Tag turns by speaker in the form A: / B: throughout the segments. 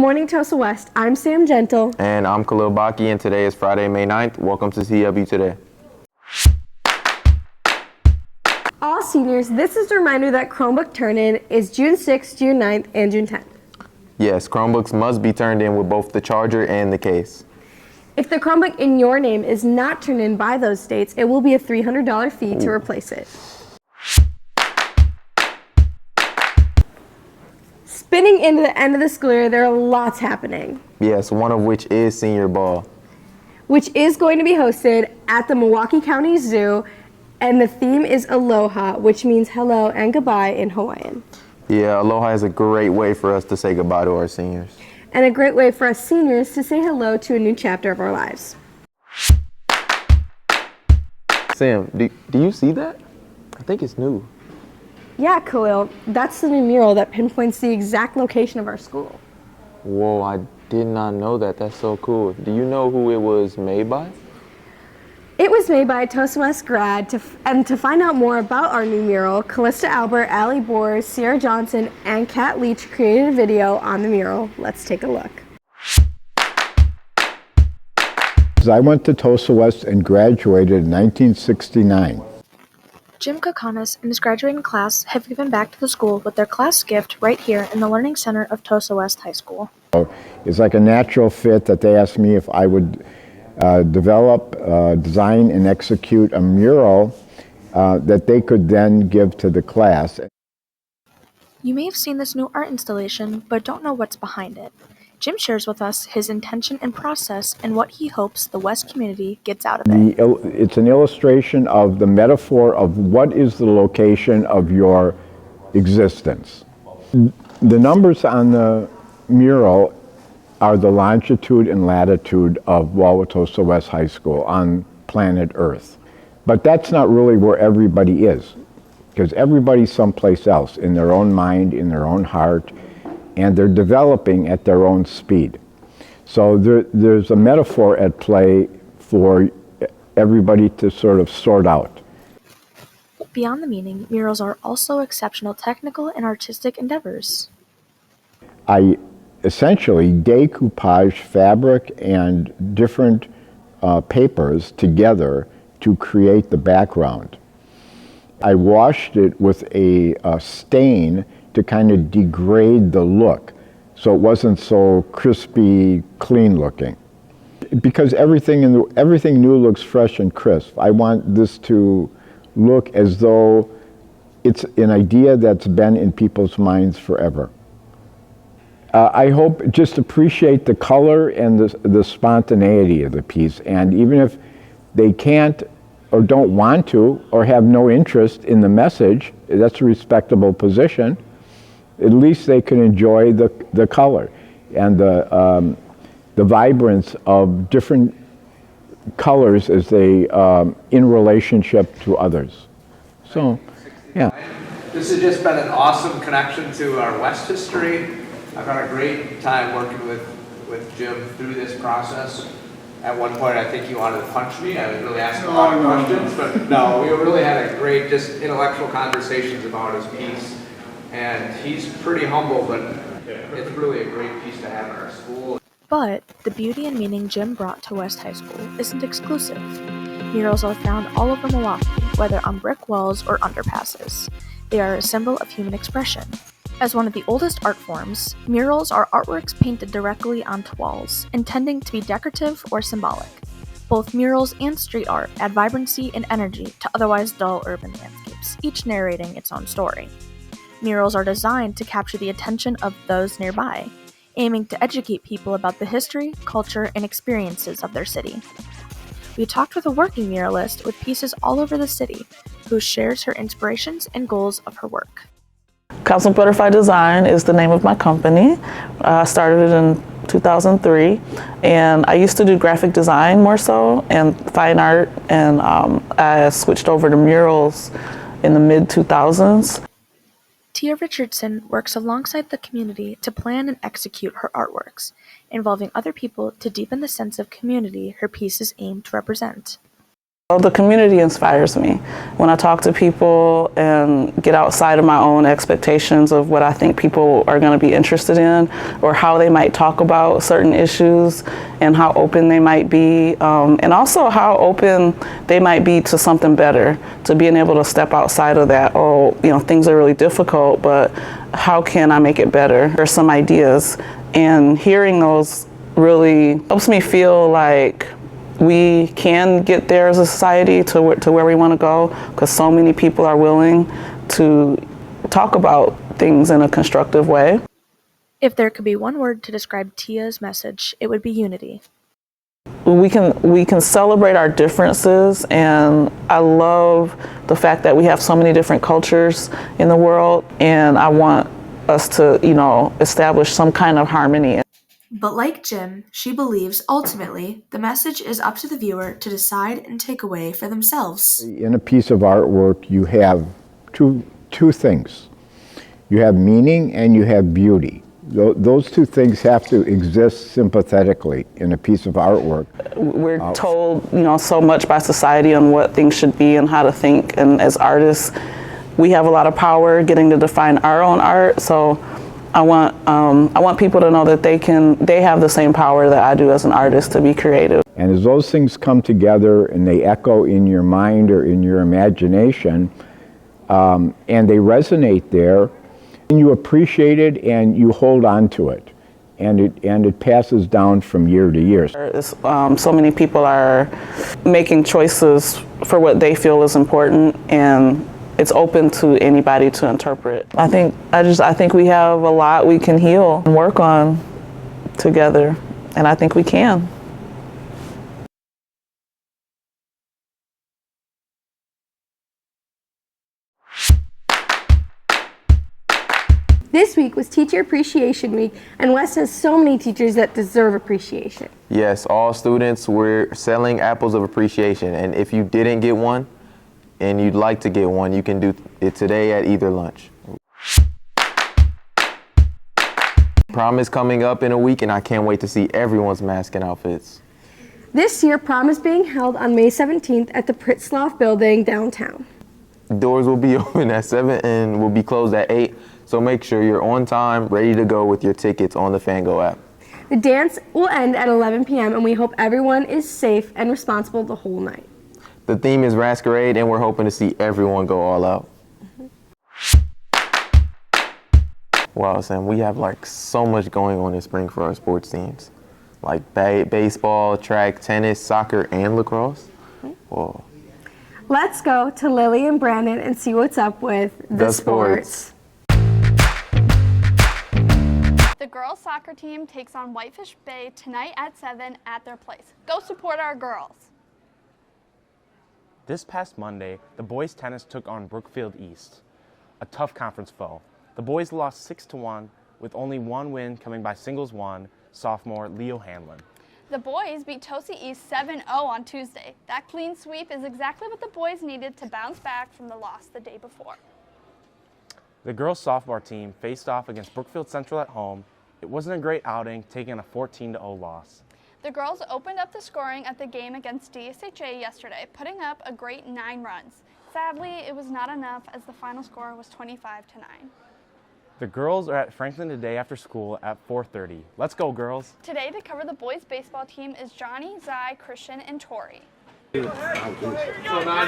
A: morning, TOSA West. I'm Sam Gentil.
B: And I'm Khalil Barki, and today is Friday, May 9th. Welcome to CW Today.
A: All seniors, this is a reminder that Chromebook turn-in is June 6th, June 9th, and June 10th.
B: Yes, Chromebooks must be turned in with both the charger and the case.
A: If the Chromebook in your name is not turned in by those dates, it will be a $300 fee to replace it. Spinning into the end of the school year, there are lots happening.
B: Yes, one of which is Senior Ball,
A: which is going to be hosted at the Milwaukee County Zoo, and the theme is Aloha, which means hello and goodbye in Hawaiian.
B: Yeah, Aloha is a great way for us to say goodbye to our seniors.
A: And a great way for us seniors to say hello to a new chapter of our lives.
B: Sam, do you see that? I think it's new.
A: Yeah, Khalil, that's the new mural that pinpoints the exact location of our school.
B: Whoa, I did not know that. That's so cool. Do you know who it was made by?
A: It was made by a TOSA West grad, and to find out more about our new mural, Calista Albert, Allie Boers, Ciara Johnson, and Kat Leach created a video on the mural. Let's take a look.
C: I went to TOSA West and graduated in 1969.
D: Jim Kokonis and his graduating class have given back to the school with their class gift right here in the Learning Center of TOSA West High School.
C: It's like a natural fit that they asked me if I would develop, design, and execute a mural that they could then give to the class.
D: You may have seen this new art installation, but don't know what's behind it. Jim shares with us his intention and process and what he hopes the West community gets out of it.
C: It's an illustration of the metaphor of what is the location of your existence. The numbers on the mural are the longitude and latitude of Wauwatosa West High School on planet Earth. But that's not really where everybody is, because everybody's someplace else, in their own mind, in their own heart, and they're developing at their own speed. So there's a metaphor at play for everybody to sort of sort out.
D: Beyond the meaning, murals are also exceptional technical and artistic endeavors.
C: I essentially decoupage fabric and different papers together to create the background. I washed it with a stain to kind of degrade the look, so it wasn't so crispy, clean looking. Because everything new looks fresh and crisp. I want this to look as though it's an idea that's been in people's minds forever. I hope just appreciate the color and the spontaneity of the piece, and even if they can't or don't want to or have no interest in the message, that's a respectable position. At least they can enjoy the color and the vibrance of different colors as they in relationship to others. So, yeah.
E: This has just been an awesome connection to our West history. I've had a great time working with Jim through this process. At one point, I think he wanted to punch me. I was really asking a lot of questions, but no, we really had a great, just intellectual conversations about his piece. And he's pretty humble, but it's really a great piece to have in our school.
D: But the beauty and meaning Jim brought to West High School isn't exclusive. Murals are found all over Milwaukee, whether on brick walls or underpasses. They are a symbol of human expression. As one of the oldest art forms, murals are artworks painted directly onto walls, intending to be decorative or symbolic. Both murals and street art add vibrancy and energy to otherwise dull urban landscapes, each narrating its own story. Murals are designed to capture the attention of those nearby, aiming to educate people about the history, culture, and experiences of their city. We talked with a working muralist with pieces all over the city, who shares her inspirations and goals of her work.
F: Cosmic Butterfly Design is the name of my company. I started it in 2003, and I used to do graphic design more so, and fine art, and I switched over to murals in the mid-2000s.
D: Tia Richardson works alongside the community to plan and execute her artworks, involving other people to deepen the sense of community her pieces aim to represent.
F: Well, the community inspires me. When I talk to people and get outside of my own expectations of what I think people are going to be interested in, or how they might talk about certain issues and how open they might be, and also how open they might be to something better, to being able to step outside of that. Oh, you know, things are really difficult, but how can I make it better? There's some ideas, and hearing those really helps me feel like we can get there as a society to where we want to go, because so many people are willing to talk about things in a constructive way.
D: If there could be one word to describe Tia's message, it would be unity.
F: We can celebrate our differences, and I love the fact that we have so many different cultures in the world, and I want us to, you know, establish some kind of harmony.
D: But like Jim, she believes ultimately the message is up to the viewer to decide and take away for themselves.
C: In a piece of artwork, you have two things. You have meaning and you have beauty. Those two things have to exist sympathetically in a piece of artwork.
F: We're told, you know, so much by society on what things should be and how to think, and as artists, we have a lot of power getting to define our own art. So I want people to know that they have the same power that I do as an artist to be creative.
C: And as those things come together and they echo in your mind or in your imagination, and they resonate there, and you appreciate it and you hold on to it, and it passes down from year to year.
F: So many people are making choices for what they feel is important, and it's open to anybody to interpret. I think we have a lot we can heal and work on together, and I think we can.
A: This week was Teacher Appreciation Week, and West has so many teachers that deserve appreciation.
B: Yes, all students, we're selling apples of appreciation, and if you didn't get one and you'd like to get one, you can do it today at either lunch. Prom is coming up in a week, and I can't wait to see everyone's mask and outfits.
A: This year, prom is being held on May 17th at the Pritzloff Building downtown.
B: Doors will be open at 7 and will be closed at 8, so make sure you're on time, ready to go with your tickets on the Fango app.
A: The dance will end at 11 p.m. and we hope everyone is safe and responsible the whole night.
B: The theme is Masquerade, and we're hoping to see everyone go all out. Wow, Sam, we have like so much going on this spring for our sports teams. Like baseball, track, tennis, soccer, and lacrosse. Whoa.
A: Let's go to Lilly and Brandon and see what's up with the sports.
G: The girls' soccer team takes on Whitefish Bay tonight at 7 at their place. Go support our girls.
H: This past Monday, the boys' tennis took on Brookfield East, a tough conference foe. The boys lost 6-1, with only one win coming by singles one, sophomore Leo Hanlon.
G: The boys beat TOSA East 7-0 on Tuesday. That clean sweep is exactly what the boys needed to bounce back from the loss the day before.
H: The girls' sophomore team faced off against Brookfield Central at home. It wasn't a great outing, taking a 14-0 loss.
G: The girls opened up the scoring at the game against DSHA yesterday, putting up a great 9 runs. Sadly, it was not enough as the final score was 25-9.
H: The girls are at Franklin today after school at 4:30. Let's go, girls.
G: Today to cover the boys' baseball team is Johnny, Zai, Christian, and Tory.
E: So 9-9. Come on,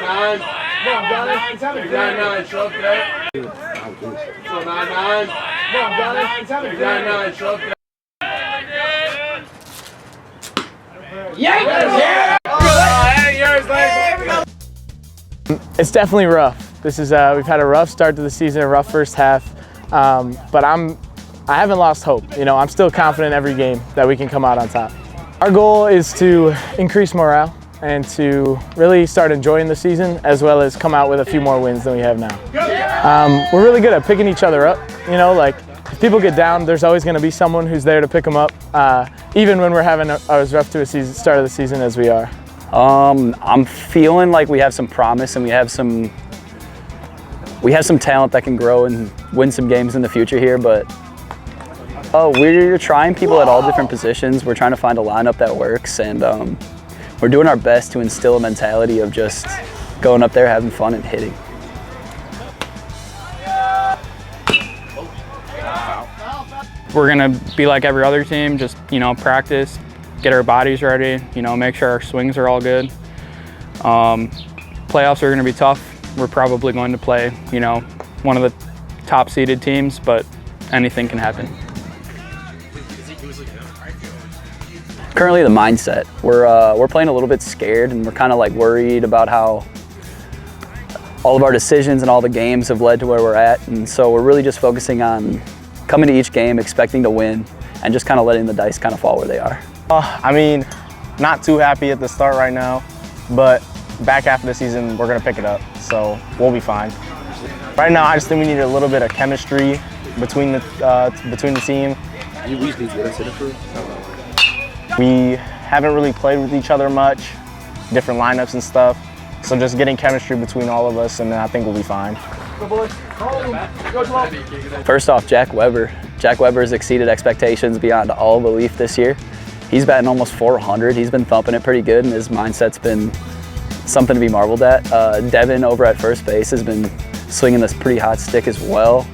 E: Johnny. 9-9, show up there. So 9-9. Come on, Johnny. 9-9, show up there. Yeah!
I: It's definitely rough. This is we've had a rough start to the season, a rough first half, but I haven't lost hope. You know, I'm still confident every game that we can come out on top. Our goal is to increase morale and to really start enjoying the season, as well as come out with a few more wins than we have now. We're really good at picking each other up. You know, like if people get down, there's always going to be someone who's there to pick them up, even when we're having as rough to a start of the season as we are.
J: I'm feeling like we have some promise and we have some talent that can grow and win some games in the future here, but we're trying people at all different positions. We're trying to find a lineup that works, and we're we're doing our best to instill a mentality of just going up there, having fun, and hitting.
K: We're gonna be like every other team, just, you know, practice, get our bodies ready, you know, make sure our swings are all good. Playoffs are gonna be tough. We're probably going to play, you know, one of the top seeded teams, but anything can happen.
J: Currently the mindset, we're playing a little bit scared, and we're kind of like worried about how all of our decisions and all the games have led to where we're at. And so we're really just focusing on coming to each game, expecting to win, and just kind of letting the dice kind of fall where they are.
H: I mean, not too happy at the start right now, but back after the season, we're gonna pick it up, so we'll be fine. Right now, I just think we need a little bit of chemistry between the team. We haven't really played with each other much, different lineups and stuff, so just getting chemistry between all of us, and then I think we'll be fine.
J: First off, Jack Weber. Jack Weber has exceeded expectations beyond all belief this year. He's batting almost 400. He's been thumping it pretty good, and his mindset's been something to be marveled at. Devin over at first base has been swinging this pretty hot stick as well.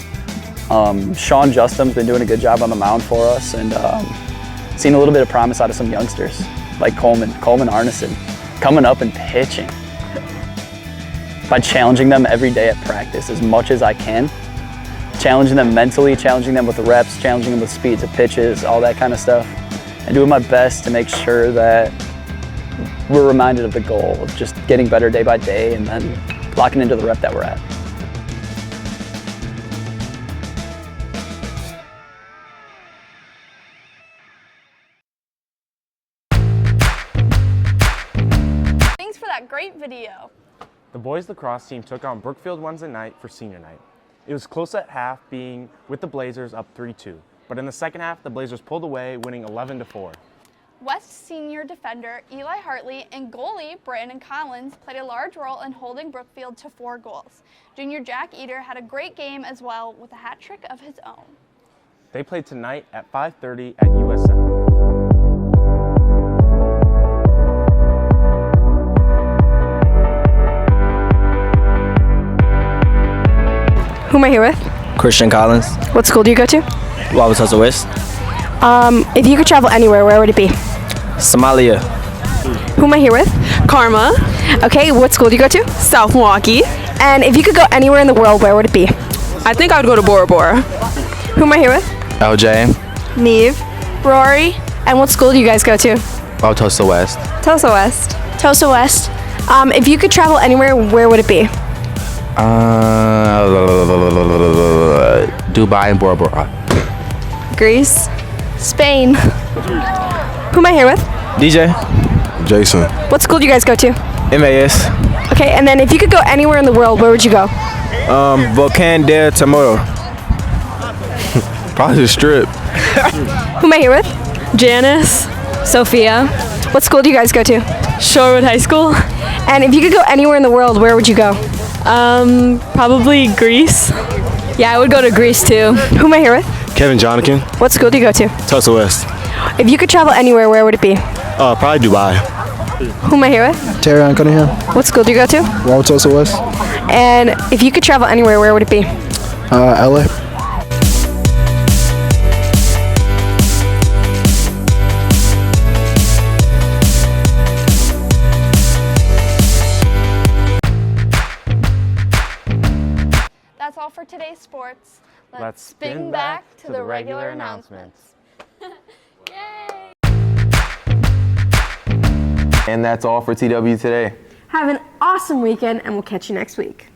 J: Sean Justum's been doing a good job on the mound for us, and seen a little bit of promise out of some youngsters like Coleman Arneson coming up and pitching. By challenging them every day at practice as much as I can, challenging them mentally, challenging them with the reps, challenging them with speeds of pitches, all that kind of stuff, and doing my best to make sure that we're reminded of the goal of just getting better day by day and then locking into the rep that we're at.
G: Thanks for that great video.
H: The boys lacrosse team took on Brookfield Wednesday night for senior night. It was close at half, being with the Blazers up 3-2. But in the second half, the Blazers pulled away, winning 11-4.
G: West senior defender Eli Hartley and goalie Brandon Collins played a large role in holding Brookfield to 4 goals. Junior Jack Eater had a great game as well with a hat trick of his own.
H: They played tonight at 5:30 at USM.
A: Who am I here with?
L: Christian Collins.
A: What school do you go to?
L: Wauwatosa West.
A: If you could travel anywhere, where would it be?
L: Somalia.
A: Who am I here with?
M: Karma.
A: Okay, what school do you go to?
M: South Milwaukee.
A: And if you could go anywhere in the world, where would it be?
M: I think I would go to Bora Bora.
A: Who am I here with?
L: LJ.
A: Neve. Rory. And what school do you guys go to?
L: Wauwatosa West.
A: TOSA West. TOSA West. If you could travel anywhere, where would it be?
L: Dubai and Bora Bora.
A: Greece. Spain. Who am I here with?
L: DJ. Jason.
A: What school do you guys go to?
L: MAS.
A: Okay, and then if you could go anywhere in the world, where would you go?
L: Volcan del Temoro. Probably the Strip.
A: Who am I here with?
M: Janice. Sophia.
A: What school do you guys go to?
M: Shorewood High School.
A: And if you could go anywhere in the world, where would you go?
M: Probably Greece. Yeah, I would go to Greece too.
A: Who am I here with?
L: Kevin Johnathan.
A: What school do you go to?
L: TOSA West.
A: If you could travel anywhere, where would it be?
L: Probably Dubai.
A: Who am I here with?
L: Terry Cunningham.
A: What school do you go to?
L: Wauwatosa West.
A: And if you could travel anywhere, where would it be?
L: LA.
G: That's all for today's sports. Let's spin back to the regular announcements. Yay!
B: And that's all for TW today.
A: Have an awesome weekend, and we'll catch you next week.